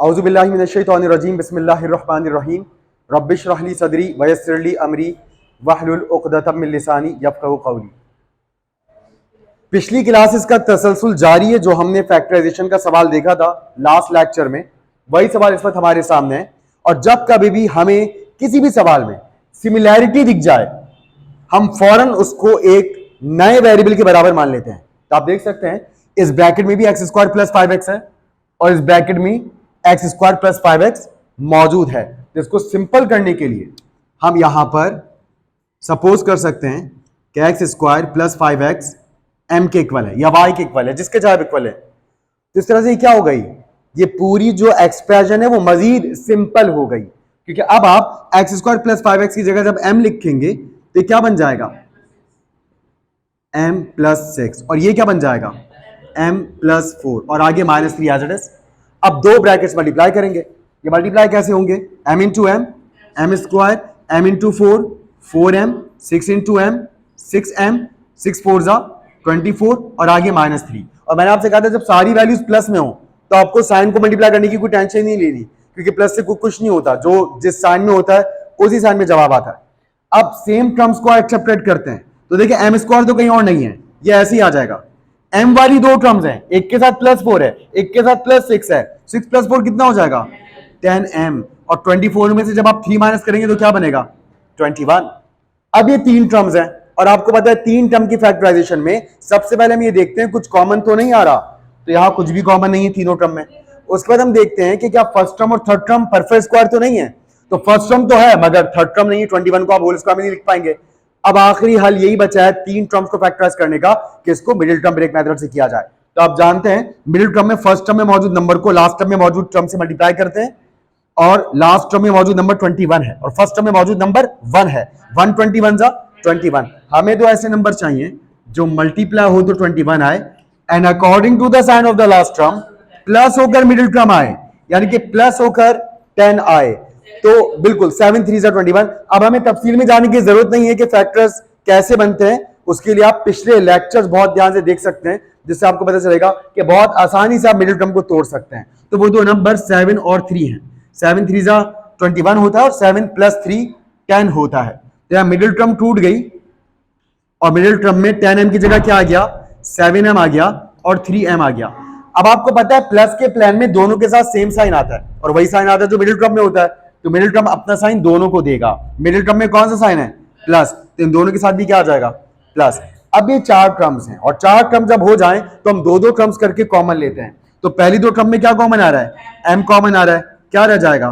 औज़ुबिल्लाहि मिनश्शैतानिर्रजीम बिस्मिल्लाहिर्रहमानिर्रहीम रब्बिश्रह ली सदरी वयस्सिर ली अमरी वहलुल उक़दतम मिन लिसानी यफ़क़हू क़ौली। पिछली क्लासेस का तसलसल जारी है। जो हमने फैक्टराइजेशन का सवाल देखा था लास्ट लेक्चर में, वही सवाल इस वक्त हमारे सामने है। और जब कभी भी हमें किसी भी सवाल में सिमिलैरिटी दिख जाए, हम फौरन उसको एक नए वेरिएबल के बराबर मान लेते हैं। तो आप देख सकते हैं इस ब्रैकेट में भी एक्स स्क्वायर प्लस 5x है और इस ब्रैकेट में एक्स स्क्वायर प्लस 5x मौजूद है। तो इसको सिंपल करने के लिए हम यहां पर सपोज कर सकते हैं कि x square plus 5x m के इक्वल है या y के इक्वल है, जिसके चाहे इक्वल है। तो इस तरह से क्या हो गई, ये पूरी जो एक्सप्रेशन है वो मजीद सिंपल हो गई, क्योंकि अब आप एक्स स्क्वायर प्लस 5x की जगह जब m लिखेंगे तो क्या बन जाएगा m प्लस 6 और ये क्या बन जाएगा m प्लस 4 और आगे माइनस 3 एज इट इज। अब दो ब्रैकेट्स मल्टीप्लाई करेंगे। ये मल्टीप्लाई कैसे होंगे, m into m, m square, m into 4, 4m, 6 into m, 6m, 6 4 जा 24 और आगे माइनस 3। और मैंने आपसे कहा था जब सारी वैल्यूज प्लस में हो तो आपको साइन को मल्टीप्लाई करने की कोई टेंशन नहीं लेनी, क्योंकि प्लस से कुछ नहीं होता, जो जिस साइन में होता है उसी साइन में जवाब आता है। अब सेम टर्म्स को एक्सेप्टेड करते हैं तो देखिए एम स्क्वायर तो कहीं और नहीं है, ये ऐसे ही आ जाएगा। एम वाली दो टर्म्स हैं, एक के साथ प्लस 4 है, एक के साथ प्लस 6 है। 6 प्लस 4 कितना हो जाएगा 10m और 24 में से जब आप 3 माइनस करेंगे तो क्या बनेगा 21। अब ये तीन टर्म्स हैं और आपको पता है तीन टर्म की फैक्टराइजेशन में सबसे पहले हम ये देखते हैं कुछ कॉमन तो नहीं आ रहा। तो यहां कुछ भी कॉमन नहीं है तीनों टर्म में। उसके बाद हम देखते हैं कि क्या फर्स्ट टर्म और थर्ड टर्म परफेक्ट स्क्वायर तो नहीं है। तो फर्स्ट टर्म तो है मगर थर्ड टर्म नहीं है, 21 को आप होल स्क्वायर में नहीं लिख पाएंगे। अब आखिरी हल यही बचा है तीन टर्म्स को फैक्टराइज करने का कि इसको मिडिल टर्म ब्रेक मेथड से किया जाए। तो आप जानते हैं मिडिल टर्म में फर्स्ट टर्म में मौजूद नंबर को लास्ट टर्म में मौजूद टर्म से मल्टीप्लाई करते हैं और लास्ट टर्म में मौजूद नंबर 21 है और फर्स्ट टर्म में मौजूद नंबर 1 है। 121 जा 21। हमें तो ऐसे नंबर चाहिए जो मल्टीप्लाई हो तो 21 आए and according to the sign of the last term plus होकर मिडिल टर्म आए, यानी कि प्लस होकर 10 आए। तो बिल्कुल 7 3 जा 21। अब हमें तफसील में जाने की जरूरत नहीं है कि फैक्टर्स कैसे बनते हैं, उसके लिए आप पिछले लेक्चर्स बहुत ध्यान से देख सकते हैं, जिससे आपको पता चलेगा कि बहुत आसानी से आप मिडिल टर्म को तोड़ सकते हैं। तो वो दो नंबर 7 और 3 हैं। 7 3 जा 21 होता है और 7 प्लस 3 10 होता है। तो यहां मिडिल टर्म टूट गई और मिडिल टर्म में 10m की जगह क्या आ गया 7m आ गया और 3m आ गया। अब आपको पता है प्लस के प्लान में दोनों के साथ सेम साइन आता है और वही साइन आता है जो मिडिल टर्म में होता है। तो मिडिल टर्म अपना साइन दोनों को देगा। मिडिल टर्म में कौन सा साइन है प्लस, तो इन दोनों के साथ भी क्या आ जाएगा प्लस। अब ये चार टर्म्स हैं और चार टर्म जब हो जाएं तो हम दो दो टर्म्स करके कॉमन लेते हैं। तो पहली दो टर्म में क्या कॉमन आ रहा है m कॉमन आ रहा है, क्या रह जाएगा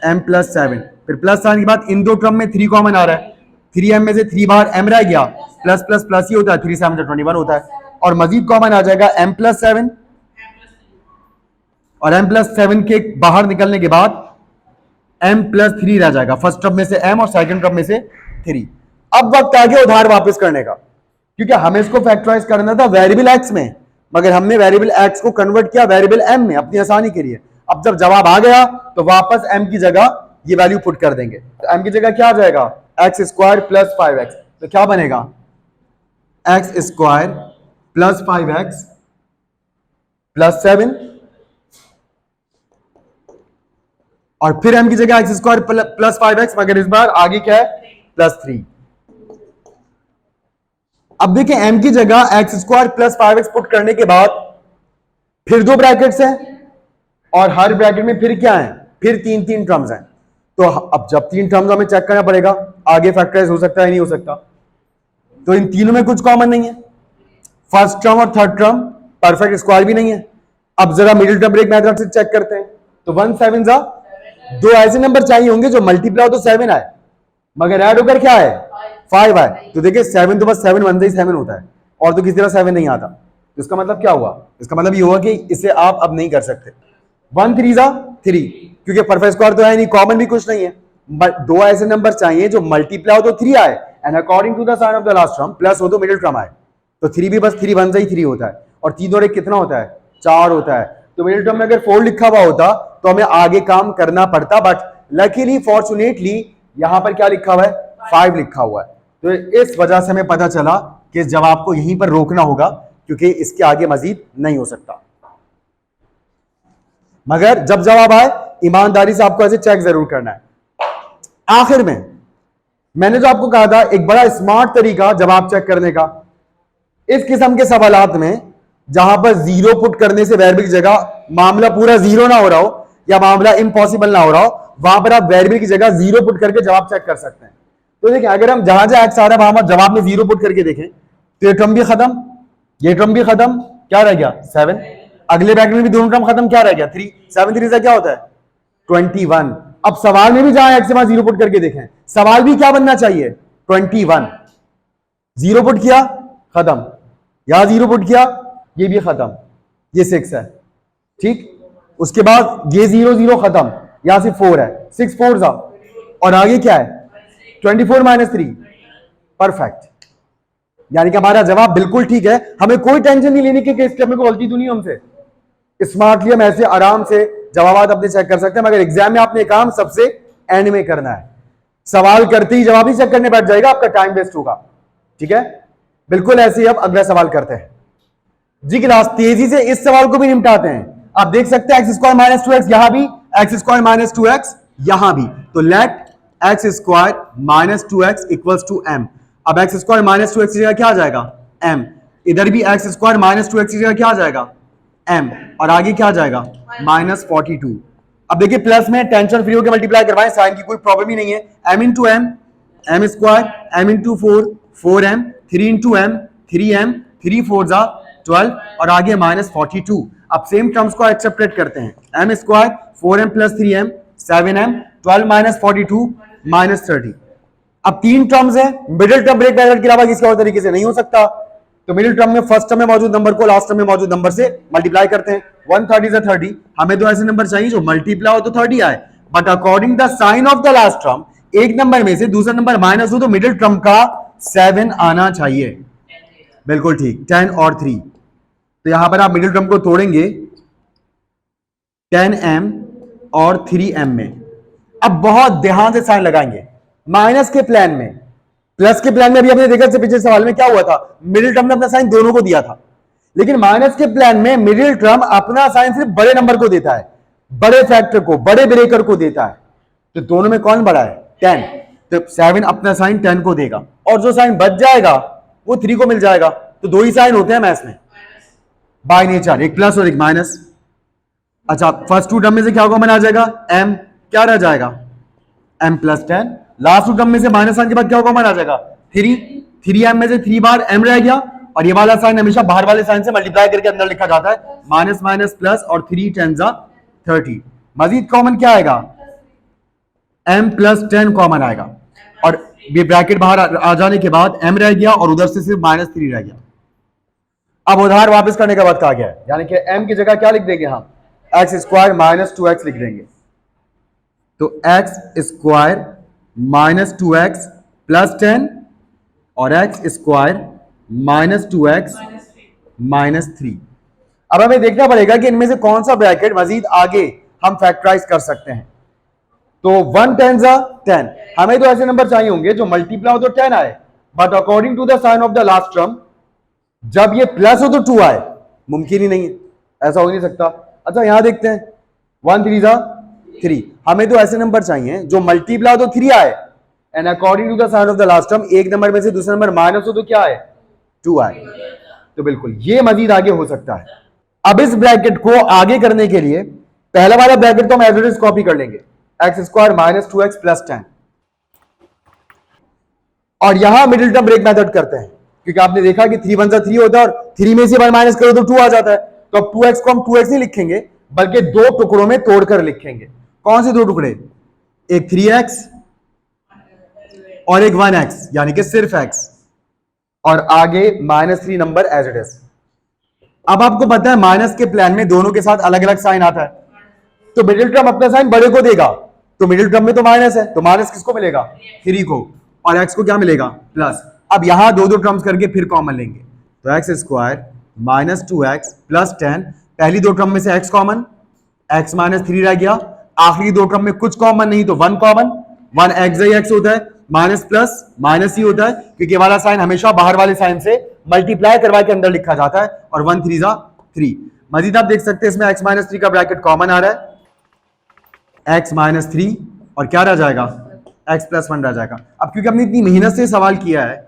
m प्लस 7। फिर प्लस साइन के बाद इन दो टर्म में 3 कॉमन आ रहा है, 3m में से 3 बार m रह गया, प्लस प्लस प्लस ही होता है, 3 7 21 होता है। और मजीद कॉमन आ जाएगा m प्लस 7 और m प्लस 7 के बाहर निकलने के बाद m प्लस 3 रह जाएगा। फर्स्ट टर्म में से m और सेकंड टर्म में से 3। अब वक्त आ गया उधार वापस करने का, क्योंकि हमें इसको फैक्टराइज करना था वेरिएबल x में, मगर हमने वेरिएबल x को कन्वर्ट किया वेरिएबल m में अपनी आसानी के लिए। अब जब जवाब आ गया तो वापस m की जगह ये वैल्यू पुट कर देंगे। तो m की जगह क्या आ जाएगा एक्स स्क्वायर प्लस 5x। तो क्या बनेगा x square plus 5x plus 7 और फिर m की जगह एक्स स्क्वायर प्लस 5x, मगर इस बार आगे क्या है प्लस 3। अब देखिए m की जगह x square plus 5x put करने के बाद फिर दो ब्रैकेट्स हैं और हर ब्रैकेट में फिर क्या है फिर तीन तीन टर्म्स हैं। तो अब जब तीन टर्म्स हमें चेक करना पड़ेगा आगे फैक्टराइज हो सकता है नहीं हो सकता। तो इन तीनों में कुछ कॉमन नहीं है, फर्स्ट टर्म और थर्ड टर्म परफेक्ट स्क्वायर भी नहीं है। अब जरा मिडिल टर्म ब्रेक मेथड से चेक करते हैं। तो 1 7 जा, दो ऐसे नंबर चाहिए होंगे जो मल्टीप्लाई हो तो 7 आए मगर ऐड होकर क्या है 5 आए। तो देखिए 7 तो बस 7 1 से 7 होता है और तो किसी तरह 7 नहीं आता। तो इसका मतलब क्या हुआ, इसका मतलब ये हुआ कि इसे आप अब नहीं कर सकते। 1 3 जा 3, क्योंकि परफेक्ट स्क्वायर तो है नहीं, कॉमन भी कुछ नहीं है। दो ऐसे नंबर चाहिए जो मल्टीप्लाई हो तो 3 आए and according to the sign of the last term plus हो तो मिडिल टर्म आए। तो 3 भी बस 3 1 से ही 3 होता है और 3 और 1 कितना होता है 4 होता है। तो मिडिल टर्म में अगर 4 लिखा हुआ होता तो हमें आगे काम करना पड़ता, बट लकीली फॉर्चुनेटली यहां पर क्या लिखा हुआ है 5 लिखा हुआ है। तो इस वजह से हमें पता चला कि इस जवाब को यहीं पर रोकना होगा, क्योंकि इसके आगे मजीद नहीं हो सकता। मगर जब जवाब आए ईमानदारी से आपको ऐसे चेक जरूर करना है। आखिर में मैंने जो आपको कहा था एक बड़ा स्मार्ट तरीका जवाब चेक करने का, इस किस्म के सवालात में जहां पर जीरो पुट करने से वेरिएबल की जगह मामला पूरा जीरो ना हो रहा हो या मामला इम्पॉसिबल ना हो रहा हो, वहां पर आप वेरिएबल की जगह जीरो पुट करके जवाब चेक कर सकते हैं। तो देखिए अगर हम जहां जहां एक्स आ रहा है वहां पर जवाब में जीरो पुट करके देखें तो ये टर्म भी खत्म, ये टर्म भी खत्म, क्या रह गया 7, अगले ब्रैकेट में भी दोनों टर्म खत्म, क्या रह गया 3, 7 3 से क्या होता है 21। अब सवाल में भी जहां एक्स के बाद जीरो पुट करके देखें, सवाल भी क्या बनना चाहिए 21। जीरो पुट किया खत्म, यहां जीरो पुट किया ये भी खत्म, ये 6 है, ठीक। उसके बाद ये 0 0 खत्म, यहां से 4 है, 6 4 जा, और आगे क्या है 24 - 3, परफेक्ट। यानी कि हमारा जवाब बिल्कुल ठीक है, हमें कोई टेंशन नहीं लेने की कि इसके में कोई गलती तो नहीं हमसे। स्मार्टली हम ऐसे आराम से जवाब अपने चेक कर सकते हैं, मगर एग्जाम में आपने काम सबसे एंड में करना है। सवाल करते ही जवाब ही चेक करने बैठ जाएगा, आपका टाइम वेस्ट होगा, ठीक है। बिल्कुल ऐसे ही अब अगला सवाल करते हैं जी क्लास। तेजी से इस सवाल को भी निपटाते हैं। आप देख सकते हैं एक्स स्क्वायर माइनस 2x, यहां भी एक्स स्क्वायर माइनस 2x, यहां भी, तो let x square minus 2x equals to m। अब एक्स स्क्वायर माइनस 2x की जगह क्या आ जाएगा m, इधर भी एक्स स्क्वायर माइनस 2x की जगह क्या आ जाएगा m, और आगे क्या आ जाएगा -42। अब देखिए प्लस में टेंशन फ्री होकर मल्टीप्लाई करवाएं, साइन की कोई प्रॉब्लम ही नहीं है। m into m, m square, m into 4 4m, 3 into m 3m, 3 4 जा 12, और आगे -42। अब सेम टर्म्स को एक्सेप्टेड करते हैं, m square 4m plus 3m 7m, 12 - 42 -30। अब 3 टर्म्स है, मिडिल टर्म ब्रेक मेथड के अलावा किसी और तरीके से नहीं हो सकता। तो मिडिल टर्म में फर्स्ट टर्म में मौजूद नंबर को लास्ट टर्म में मौजूद नंबर से मल्टीप्लाई करते हैं। 130 is 30, हमें तो ऐसे नंबर चाहिए जो मल्टीप्लाई हो तो 30 आए, but according the sign of the last term एक नंबर में से दूसरा नंबर माइनस हो तो मिडिल टर्म का 7 आना चाहिए। बिल्कुल ठीक, 10 और 3। तो यहां पर आप मिडिल टर्म को तोड़ेंगे 10m और 3m में। अब बहुत ध्यान से साइन लगाएंगे। माइनस के प्लान में, प्लस के प्लान में अभी आपने देखा पिछले सवाल में क्या हुआ था, मिडिल टर्म ने अपना साइन दोनों को दिया था, लेकिन माइनस के प्लान में मिडिल टर्म अपना साइन सिर्फ बड़े नंबर को देता है, बड़े फैक्टर को, बड़े ब्रेकर को देता है। तो दोनों में कौन बड़ा है 10, तो 7 अपना साइन 10 को देगा, और जो साइन बच जाएगा वो 3 को मिल जाएगा। तो दो ही साइन होते हैं मैथ्स में बाय नेचर, एक प्लस और एक माइनस। अच्छा, फर्स्ट टू टर्म में से क्या कॉमन आ जाएगा m, क्या रह जाएगा m plus 10। Last two term में से माइनस साइन के बाद क्या कॉमन आ जाएगा 3, 3m में से 3 बार m रह गया, और ये वाला साइन हमेशा बाहर वाले साइन से मल्टीप्लाई करके अंदर लिखा जाता है, माइनस माइनस प्लस, और 3 10 30। मजीद कॉमन क्या आएगा m प्लस 10 कॉमन आएगा, और ये ब्रैकेट बाहर आ जाने के बाद m रह गया और उधर से सिर्फ -3 रह गया। अब उधार वापस करने का वक्त आ गया है, यानी कि m की जगह क्या लिख देंगे हम एक्स स्क्वायर माइनस 2x लिख देंगे। तो x square minus 2x plus 10 और x square minus 2x minus 3। अब हमें देखना पड़ेगा कि इनमें से कौन सा ब्रैकेट मजीद आगे हम फैक्टराइज कर सकते हैं। तो 1 10 10, हमें तो ऐसे नंबर चाहिए होंगे जो मल्टीप्लाई हो तो 10 आए, but according to the sign of the last term जब ये प्लस हो तो 2 आए, मुमकिन ही नहीं है, ऐसा हो नहीं सकता। अच्छा यहां देखते हैं 1 3 3, हमें तो ऐसे नंबर चाहिए जो मल्टीप्लाई हो तो 3 आए, and according to the sign of the last term एक नंबर में से दूसरा नंबर माइनस हो तो क्या आए 2 आए। तो बिल्कुल ये मजीद आगे हो सकता है। अब इस ब्रैकेट को आगे करने के लिए पहला वाला ब्रैकेट तो हम एज इट इज कॉपी कर लेंगे, x square minus 2x plus 10, और यहां मिडिल टर्म ब्रेक मेथड करते हैं, क्योंकि आपने देखा कि 3 1 3 होता है और 3 में से 1 माइनस करो तो 2 आ जाता है। तो अब 2x को हम 2x नहीं लिखेंगे बल्कि दो टुकड़ों में तोड़कर लिखेंगे। कौन से दो टुकड़े, एक 3x और एक 1x, यानी कि सिर्फ x, और आगे -3 नंबर एज इट इज। अब आपको पता है माइनस के प्लान में दोनों के साथ अलग अलग साइन आता है, तो मिडिल टर्म अपना साइन बड़े को देगा, तो मिडिल टर्म में तो माइनस है, तो माइनस किसको मिलेगा 3 को, और x को क्या मिलेगा प्लस। अब यहां दो दो टर्म्स करके फिर कॉमन लेंगे, तो x square minus 2x plus 10, पहली दो टर्म में से x कॉमन, x -3 रह गया, आखिरी दो टर्म में कुछ कॉमन नहीं तो 1 कॉमन, 1 x होता है, माइनस प्लस माइनस ही होता है, क्योंकि वाला साइन हमेशा बाहर वाले साइन से मल्टीप्लाई करवा के अंदर लिखा जाता है, और 1 3 3, मजीद आप देख सकते हैं इसमें x माइनस 3 का ब्रैकेट कॉमन आ रहा है, x माइनस 3 और क्या रह जाएगा, x प्लस 1 रह जाएगा। अब क्योंकि हमने इतनी मेहनत से सवाल किया है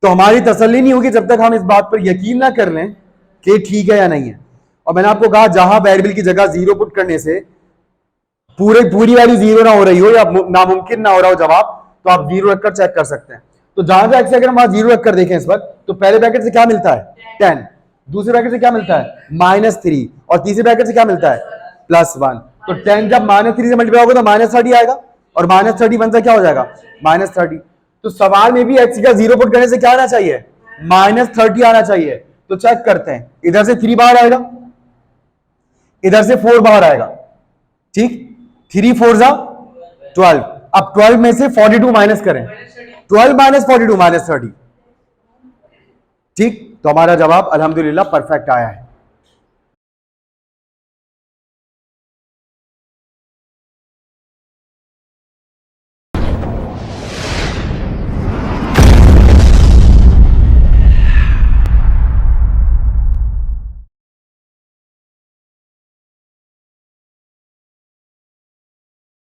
तो हमारी तसल्ली नहीं होगी जब तक हम इस बात पर यकीन ना कर लें कि ठीक है या नहीं है। और मैंने आपको कहा जहां वेरिएबल की जगह जीरो पुट करने से पूरी वैल्यू जीरो ना हो रही हो या नामुमकिन ना हो रहा हो जवाब, तो आप जीरो रखकर चेक कर सकते हैं। तो जहां से अगर हम वहां जीरो रखकर देखें इस वक्त, तो पहले ब्रैकेट से क्या मिलता है 10, दूसरे ब्रैकेट से क्या मिलता है -3 और तीसरे ब्रैकेट से क्या मिलता है +1। तो 10 जब -3 से मल्टीप्लाई होगा तो -30 आएगा और -31 से क्या हो जाएगा -30। तो सवाल में भी x का जीरो पुट करने से क्या आना चाहिए -30 आना चाहिए। तो चेक करते हैं, इधर से 3 बाहर आएगा, इधर से 4 बाहर आएगा, ठीक, 3 4 जा 12। अब 12 में से 42 माइनस करें, 12 माइनस 42 -30, ठीक। तो हमारा जवाब अल्हम्दुलिल्लाह परफेक्ट आया है।